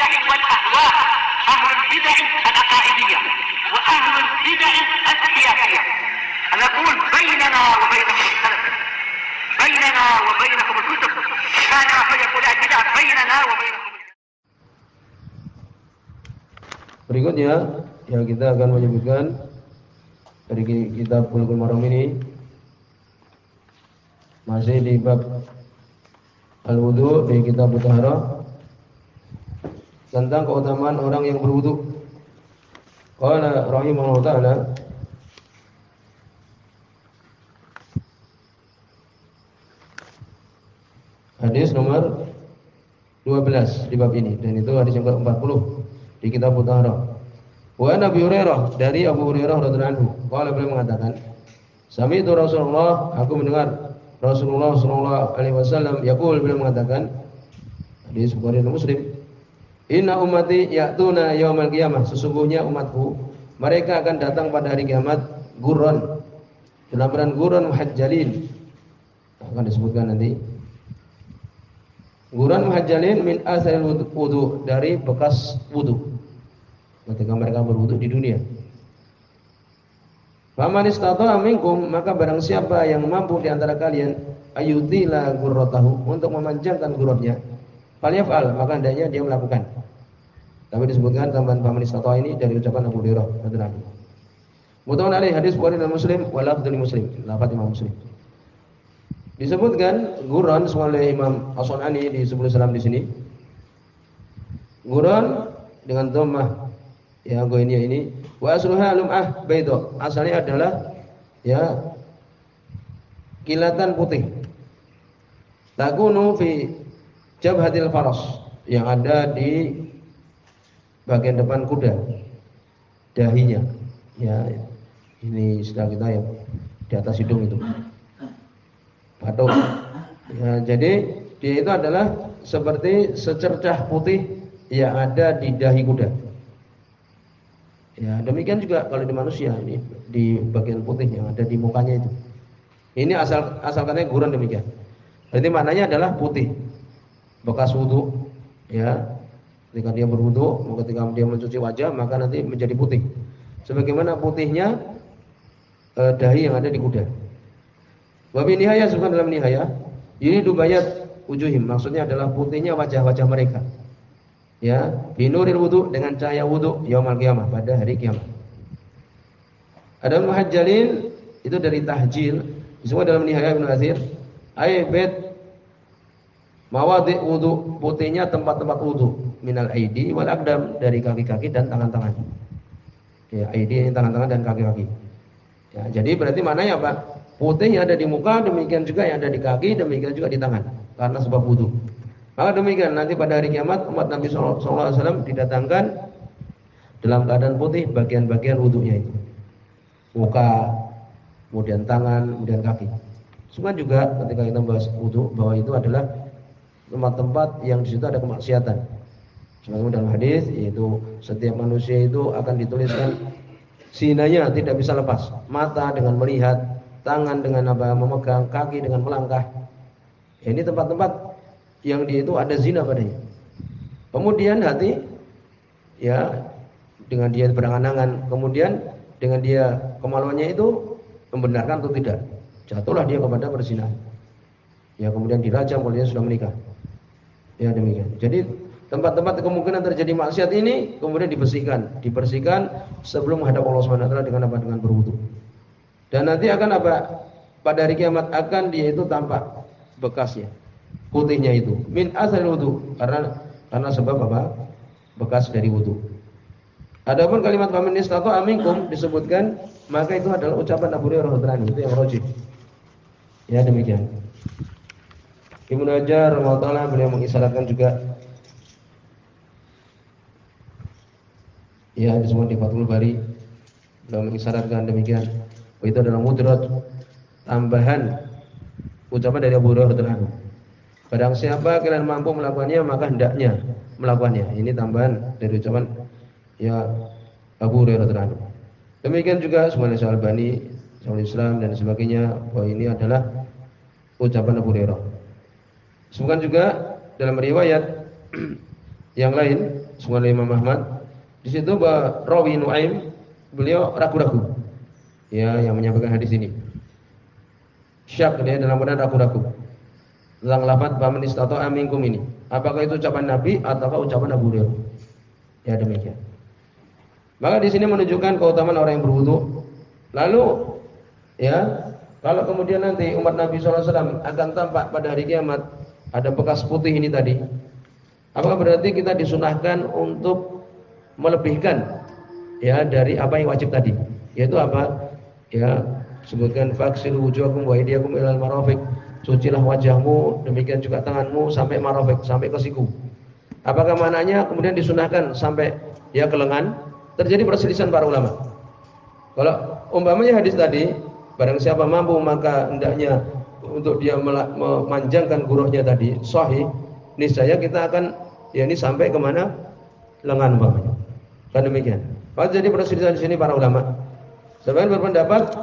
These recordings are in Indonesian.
البدع والأهواء، أهل البدع العقائدية وأهل البدع السياسية. نقول بيننا وبينكم السلف، بيننا وبينكم الكتب، كان فيقول البدع بيننا وبينكم. Berikutnya yang kita akan menyebutkan dari kitab Bulughul Maram ini masih di bab al-wudu di kitab Taharah tentang keutamaan orang yang berwudu. Qala rahimahullah ta'ala, hadis nomor 12 di bab ini, dan itu hadis yang ke-40 di kitab Taharah. Wa Nabi Hurairah, dari Abu Hurairah radhiyallahu anhu, qala, beliau mengatakan, sami'tu Rasulullah, aku mendengar Rasulullah sallallahu alaihi wasallam yaqul, beliau mengatakan, hadis Bukhari dan Muslim, inna ummati ya'tuna yaumal qiyamah, sesungguhnya umatku mereka akan datang pada hari kiamat gurran, dalam keadaan gurran muhajjalin, akan disebutkan nanti. Gurran muhajjalin min asaril wudu, dari bekas wudu ketika mereka berwudu di dunia. Faman istata'a minkum, maka barang siapa yang mampu di antara kalian ayutila gurratahu, untuk memanjangkan gurratnya, falyaf'al, maka hendaknya dia melakukan. Tapi disebutkan tambahan faman istata'a ini dari ucapan Abu Hurairah radhiyallahu anhu. Muttafaqun alaih, hadis Bukhari dan Muslim, wa lafdzu Muslim, lafaz Imam Muslim. Disebutkan gurran oleh Imam As-Sunani di sebelum salam di sini. Gurran dengan dhammah ya goinya ini, wa asluha lum'ah bayda, asalnya adalah ya kilatan putih. Takunu fi jabhatil faras, yang ada di bagian depan kuda, dahinya. Ya, ini istilah kita yang di atas hidung itu. Patok. Ya, jadi dia itu adalah seperti secercah putih yang ada di dahi kuda. Ya, demikian juga kalau di manusia, ini di bagian putih yang ada di mukanya itu. Ini asal katanya gurran demikian. Berarti maknanya adalah putih, bekas wudu. Ya, ketika dia berwudu, ketika dia mencuci wajah, maka nanti menjadi putih. Sebagaimana putihnya dahi yang ada di kuda. Wabi nihaya, sebutkan dalam nihaya, ini dubayat wujuhim, maksudnya adalah putihnya wajah-wajah mereka. Ya, binuril wudu, dengan cahaya wudu yaumul qiyamah, pada hari kiamat. Ada muhajjalin, itu dari tahjil, semua dalam nihaya Ibnu Katsir, bait mawadhi wudu, putihnya tempat-tempat wudu, minal aidi wal aqdam, dari kaki-kaki dan tangan-tangan. Ya, aidi ini tangan-tangan dan kaki-kaki. Ya, jadi berarti maknanya apa? Putih yang ada di muka, demikian juga yang ada di kaki, demikian juga di tangan, karena sebab wudu. Maka demikian nanti pada hari kiamat umat Nabi SAW didatangkan dalam keadaan putih bagian-bagian wudunya itu, muka, kemudian tangan, kemudian kaki. Semua juga ketika kita bahas wudu, bahwa itu adalah tempat-tempat yang di situ ada kemaksiatan. Sebagaimana dalam hadis, yaitu setiap manusia itu akan dituliskan sinanya tidak bisa lepas, mata dengan melihat, tangan dengan memegang, kaki dengan melangkah. Ini tempat-tempat yang dia itu ada zina padanya. Kemudian hati, ya, dengan dia berangan-angan, kemudian dengan dia kemaluannya itu membenarkan atau tidak, jatuhlah dia kepada perzinahan. Ya, kemudian dirajam kalau dia sudah menikah. Ya, demikian. Jadi tempat-tempat kemungkinan terjadi maksiat ini kemudian dibersihkan sebelum menghadap Allah Subhanahu wa taala dengan apa? Dengan berwudu. Dan nanti akan apa? Pada hari kiamat akan dia itu tampak bekasnya, putihnya itu min asal wudu, karena sebab apa? Bekas dari wudu. Adapun kalimat faman istata'a minkum disebutkan, maka itu adalah ucapan Abu Hurairah radhiyallahu anhu, itu yang rajih. Ya, demikian. Ibnu Hajar rahimahullah, beliau mengisyaratkan juga, ya, disebut di Fathul Bari, beliau mengisyaratkan demikian. Itu adalah mudrat, tambahan ucapan dari Abu Hurairah radhiyallahu anhu. Barang siapa kalian mampu melakukannya, maka hendaknya melakukannya. Ini tambahan dari ucapan ya Abu Hurairah radhiyallahu anhu. Demikian juga Syekh Al-Albani, Syekhul Islam dan sebagainya, bahwa ini adalah ucapan Abu Hurairah. Sebutkan juga dalam riwayat yang lain, semua Imam Ahmad. Di situ rawi Nuaim beliau ragu-ragu. Ya, yang menyampaikan hadis ini. Syak dia dalam keadaan ragu-ragu. Tentang lafaz faman istata'a minkum ini. Apakah itu ucapan Nabi ataukah ucapan Abu Hurairah? Ya demikian. Maka di sini menunjukkan keutamaan orang yang berwudu. Lalu ya, kalau kemudian nanti umat Nabi SAW akan tampak pada hari kiamat ada bekas putih ini tadi, apakah berarti kita disunahkan untuk melebihkan ya dari apa yang wajib tadi? Yaitu apa? Ya, sebutkan faksilu wujuhakum wa aydiyakum ilal marafiq. Cucilah wajahmu, demikian juga tanganmu sampai marafiq, sampai ke siku. Apakah maknanya kemudian disunahkan sampai ya ke lengan? Terjadi perselisihan para ulama. Kalau umpamanya hadis tadi, barang siapa mampu maka hendaknya untuk dia memanjangkan guruhnya tadi, sahih, niscaya kita akan ya ini sampai kemana? Lengan umpamanya. Kan demikian. Maka jadi perselisihan di sini para ulama. Sebagian berpendapat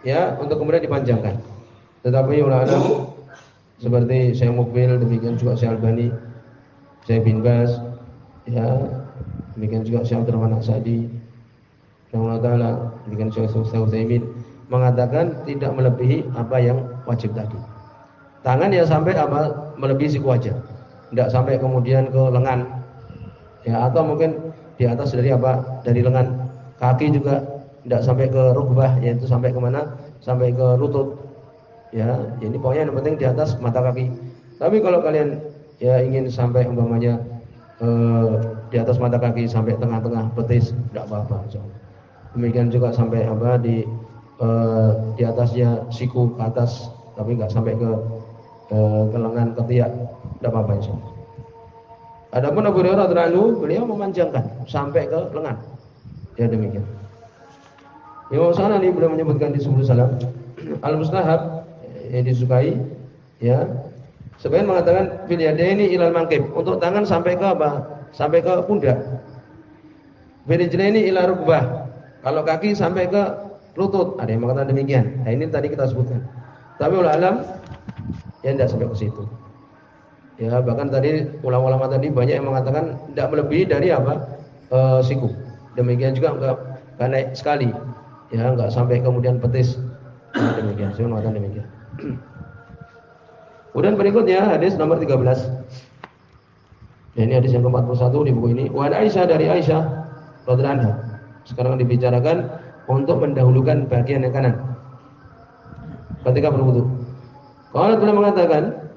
ya untuk kemudian dipanjangkan. Tetapi ulama seperti Syekh Mukbil, demikian juga Syekh Albani, Syekh bin Baz, ya, demikian juga Syekh Abdurrahman As-Sa'di, Allah Ta'ala, demikian Syekh Utsaimin mengatakan tidak melebihi apa yang wajib tadi. Tangan ya sampai apa melebihi siku aja, tidak sampai kemudian ke lengan, ya atau mungkin di atas dari apa dari lengan. Kaki juga tidak sampai ke rukbah, yaitu sampai kemana? Sampai ke lutut. Ya, ini pokoknya yang penting di atas mata kaki. Tapi kalau kalian ya ingin sampai umpamanya di atas mata kaki sampai tengah-tengah betis, tidak apa-apa. Demikian juga sampai apa di atasnya siku ke atas, tapi nggak sampai ke lengan ketiak, tidak apa-apa insyaallah. Adapun Abu Hurairah radhiyallahu anhu beliau memanjangkan sampai ke lengan. Ya demikian. Imam Sanani beliau menyebutkan di Subul Salam al-mustahab yang disukai ya. Sebagian mengatakan fil yadaini ilal mangkib, untuk tangan sampai ke apa? Sampai ke pundak. Fil rijlaini ila rukbah. Kalau kaki sampai ke lutut, ada yang mengatakan demikian. Nah, ini tadi kita sebutkan. Tapi ulama alam ya tidak sampai ke situ. Ya, bahkan tadi ulama-ulama tadi banyak yang mengatakan tidak melebihi dari apa? Siku. Demikian juga enggak naik sekali. Ya, enggak sampai kemudian petis. Nah, demikian. Saya mengatakan demikian. Kemudian berikutnya hadis nomor 13. Ini hadis yang ke-41 di buku ini. Wa Aisyah dari Aisyah radhiyallahu anha. Sekarang dibicarakan untuk mendahulukan bagian yang kanan ketika berwudu. Kalau beliau mengatakan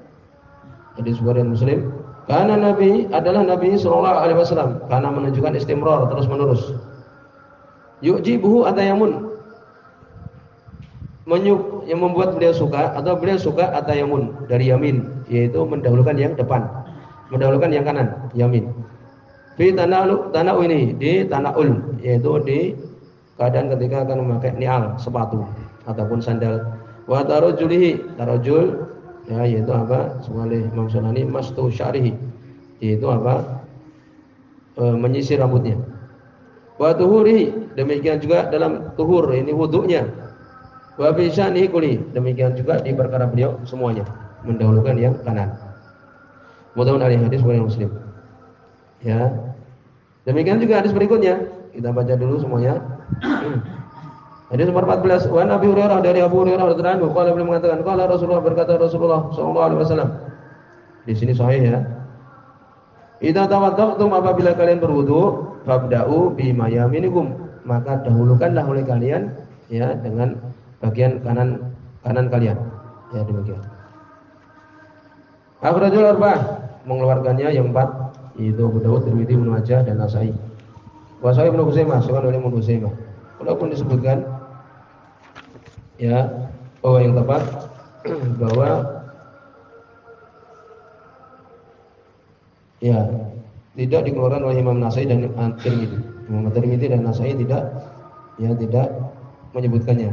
hadis Bukhari Muslim, karena Nabi adalah Nabi sallallahu alaihi wasallam karena menunjukkan istimrar terus menerus. Yujibuhu atayamun, yang membuat beliau suka atau beliau suka atayamun dari yamin, yaitu mendahulukan yang depan, mendahulukan yang kanan, yamin. Fi tana'u ini di tana'ul, yaitu di keadaan ketika akan memakai ni'al, sepatu ataupun sandal. Wa tarojulihi, tarojul ya yaitu apa? Semalih Imam Sunani mastu syarihi, yaitu apa? Menyisir rambutnya. Wa tuhurihi, demikian juga dalam tuhur, ini wudunya. Wa fi sya'nihi kulli, demikian juga di perkara beliau semuanya mendahulukan yang kanan. Mudah-mudahan hadis Bukhari Muslim. Ya. Demikian juga hadis berikutnya. Kita baca dulu semuanya. Hadis nomor 14. Wa Nabi Hurairah dari Abu Hurairah radhiyallahu anhu qala beliau mengatakan qala Rasulullah, berkata Rasulullah sallallahu alaihi wasallam. Di sini sahih ya. Idza tawadda'tum, apabila kalian berwudu, fabda'u bima yaminikum, maka dahulukanlah oleh kalian ya dengan bagian kanan kalian. Ya demikian. Akhrajul arba'ah, mengeluarkannya yang 4, yaitu Abu Dawud, Tirmidzi, Ibnu Majah dan Nasa'i. Wa sahih Ibnu Khuzaimah, sahih oleh Ibnu Khuzaimah. Walaupun disebutkan ya bahwa yang tepat bahwa ya tidak dikeluarkan oleh Imam Nasa'i dan Tirmidzi. Imam Tirmidzi dan Nasa'i tidak menyebutkannya.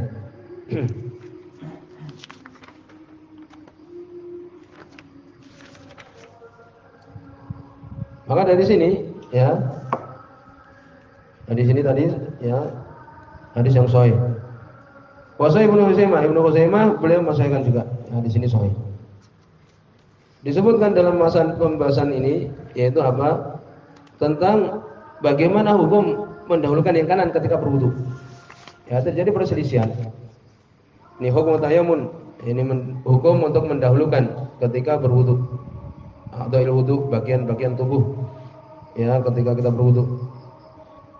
Maka dari sini ya, dari sini tadi ya hadis yang sahih. Wasai Ibnu Khuzaimah beliau mensahihkan juga. Nah, di sini sahih. Disebutkan dalam pembahasan ini yaitu apa? tentang bagaimana hukum mendahulukan yang kanan ketika berwudu. Ya, terjadi perselisihan. Ini hukum tayamun, ini hukum untuk mendahulukan ketika berwudu. Atau wudu bagian-bagian tubuh. Ya, ketika kita berwudu.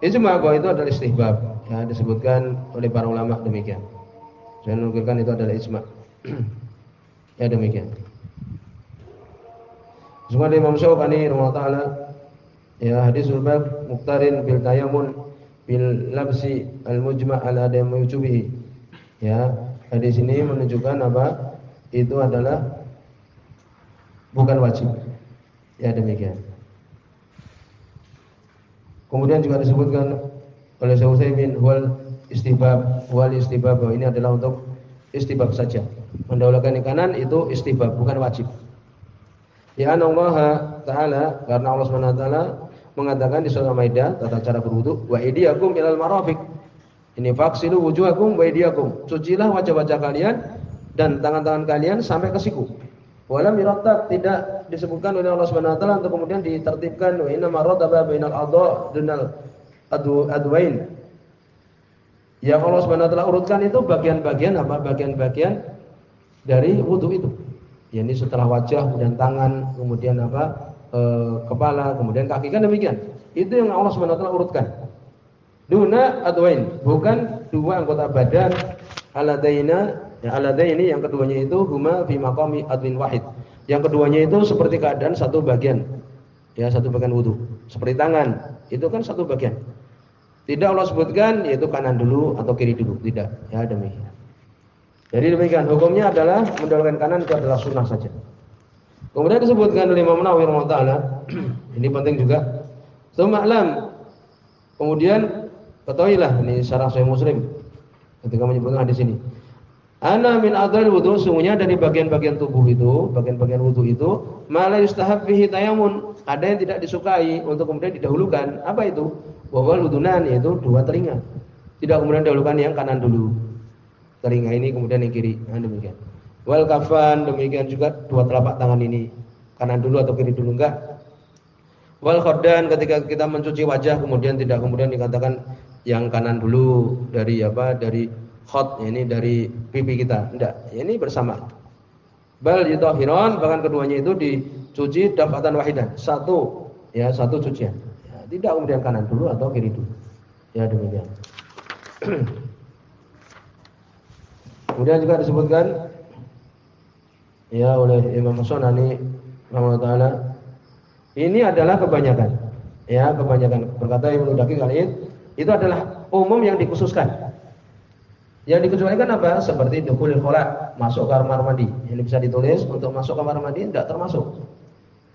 Ijma bahwa itu adalah istihbab. Ya, disebutkan oleh para ulama demikian. Saya menukilkan itu adalah ijma. Ya, demikian. Semua dari Imam Syafi'i rahimahullah taala, ya, hadisul bab muqtarin bil tayamun bil labsi al mujma' ala adam wujubihi. Ya, hadis ini menunjukkan apa? Itu adalah bukan wajib. Ya, demikian. Kemudian juga disebutkan oleh Syekh Utsaimin wal istihbab bahwa ini adalah untuk istihbab saja. Mendahulukan yang kanan itu istihbab, bukan wajib. Ya Allah Ta'ala, karena Allah Subhanahu wa taala mengatakan di surah Maidah tata cara berwudu, wa idiyakum ilal marafiq. Ini faksilu wujuhakum wa idiyakum. Cucilah wajah-wajah kalian dan tangan-tangan kalian sampai ke siku. Walam yurattab, tidak disebutkan oleh Allah Subhanahu wa taala untuk kemudian ditertibkan wa inna maradaba bainal adha dunal adwain. Yang Allah Subhanahu wa taala urutkan itu bagian-bagian apa? Bagian-bagian dari wudu itu. Yani setelah wajah, kemudian tangan, kemudian apa? Kepala, kemudian kaki, kan demikian. Itu yang Allah Subhanahu wa taala urutkan. Duna adwain, bukan dua anggota badan aladaina, ya aladaini yang keduanya itu huma fi maqami adwin wahid. Yang keduanya itu seperti keadaan satu bagian. Ya, satu bagian wudu. Seperti tangan, itu kan satu bagian. Tidak Allah sebutkan yaitu kanan dulu atau kiri dulu, tidak. Ya, demikian. Jadi demikian, hukumnya adalah mendahulukan kanan itu adalah sunnah saja. Kemudian disebutkan oleh Imam Nawawi rahimahullah taala, ini penting juga. Tsuma'lam. Kemudian ketahuilah, ini syarah Sahih Muslim ketika menyebutkan hadis ini. Ana min adhal wudu, sungguhnya dari bagian-bagian tubuh itu, bagian-bagian wudu itu, ma la yustahab fihi tayamun, ada yang tidak disukai untuk kemudian didahulukan. Apa itu? Wa wal udunan, yaitu dua telinga. Tidak kemudian dahulukan yang kanan dulu. Telinga ini kemudian yang kiri. Nah, demikian. Wal kafan, demikian juga dua telapak tangan ini. Kanan dulu atau kiri dulu, enggak. Wal khaddan, ketika kita mencuci wajah kemudian tidak kemudian dikatakan yang kanan dulu dari apa? Dari khad, ini dari pipi kita. Enggak, ini bersama. Bal yutahhiran, bahkan keduanya itu dicuci dafatan wahidan. Satu, ya, satu cucian. Ya, tidak kemudian kanan dulu atau kiri dulu. Ya, demikian. Kemudian juga disebutkan ya oleh Imam Sunani rahimahullah taala, ini adalah kebanyakan. Ya, kebanyakan. Berkata Ibnu Daqiq Al-Id, itu adalah umum yang dikhususkan. Yang dikecualikan apa? Seperti dukhulul khala, masuk kamar mandi. Ini bisa ditulis untuk masuk kamar mandi tidak termasuk.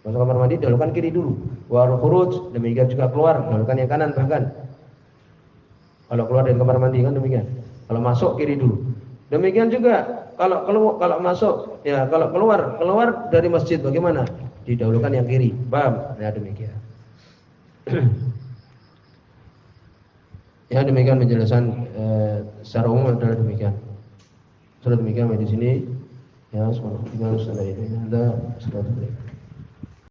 Masuk kamar mandi dahulukan kiri dulu. Wa khuruj, demikian juga keluar dahulukan yang kanan bahkan. Kalau keluar dari kamar mandi kan demikian. Kalau masuk kiri dulu. Demikian juga kalau masuk, ya kalau keluar dari masjid bagaimana? Didahulukan yang kiri. Paham? Ya, demikian. Ya, demikian penjelasan secara umum adalah demikian. Sudah demikian di sini. Ya, semoga kita harus ada ini. Ada sesuatu.